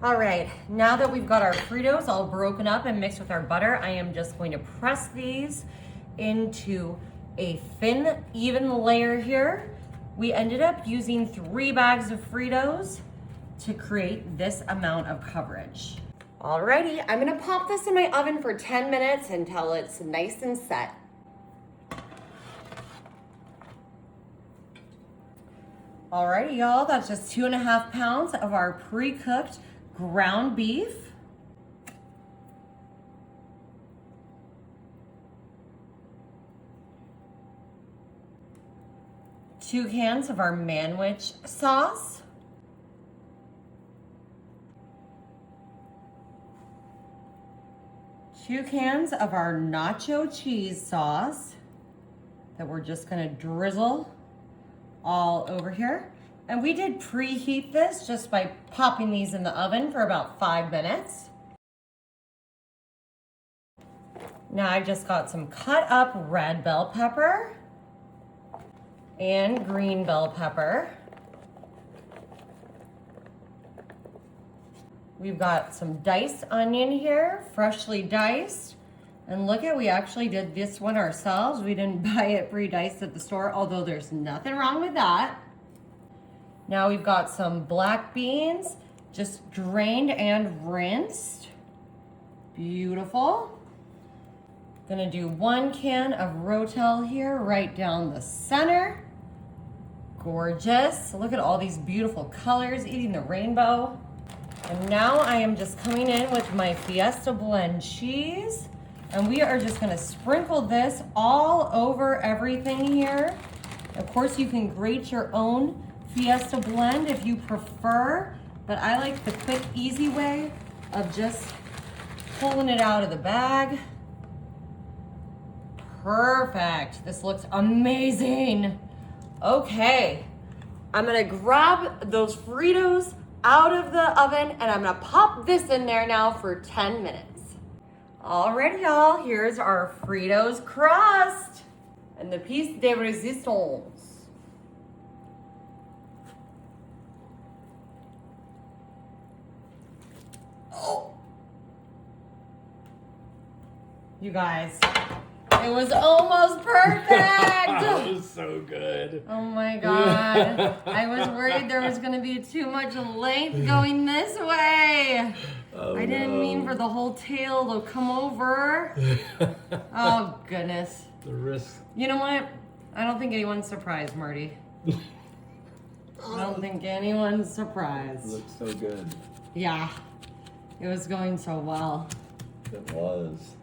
All right, now that we've got our Fritos all broken up and mixed with our butter, I am just going to press these into a thin, even layer here. We ended up using 3 bags of Fritos to create this amount of coverage. Alrighty, I'm gonna pop this in my oven for 10 minutes until it's nice and set. Alrighty, y'all, that's just 2.5 pounds of our pre-cooked ground beef. Two cans of our manwich sauce. Two cans of our nacho cheese sauce that we're just gonna drizzle all over here. And we did preheat this just by popping these in the oven for about 5 minutes. Now I just got some cut up red bell pepper and green bell pepper. We've got some diced onion here, freshly diced. And look at, we actually did this one ourselves. We didn't buy it pre-diced at the store, although there's nothing wrong with that. Now we've got some black beans, just drained and rinsed. Beautiful. Gonna do 1 can of Rotel here, right down the center. Gorgeous. Look at all these beautiful colors, eating the rainbow. And now I am just coming in with my Fiesta Blend cheese. And we are just gonna sprinkle this all over everything here. Of course, you can grate your own Fiesta Blend if you prefer, but I like the quick, easy way of just pulling it out of the bag. Perfect. This looks amazing. Okay, I'm gonna grab those Fritos out of the oven and I'm gonna pop this in there now for 10 minutes. Alrighty, y'all, here's our Fritos crust and the piece de resistance. Oh. You guys, it was almost perfect. That was so good. Oh my God. I was worried there was gonna be too much length going this way. Oh, I didn't mean for the whole tail to come over. Oh goodness. The risk. You know what? I don't think anyone's surprised, Marty. I don't think anyone's It surprised. looks so good. Yeah, it was going so well. It was.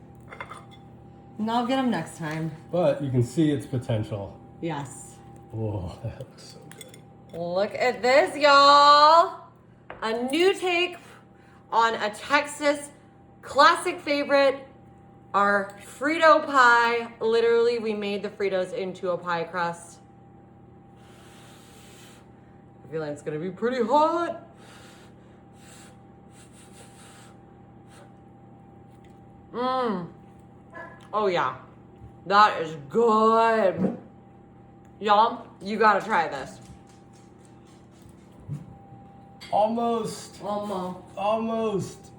And I'll get them next time. But you can see its potential. Yes. Whoa, that looks so good. Look at this, y'all. A new take on a Texas classic favorite, our Frito pie. Literally, we made the Fritos into a pie crust. I feel like it's gonna be pretty hot. Mmm. Oh yeah, that is good. Y'all, you gotta try this. Almost. Almost. Almost.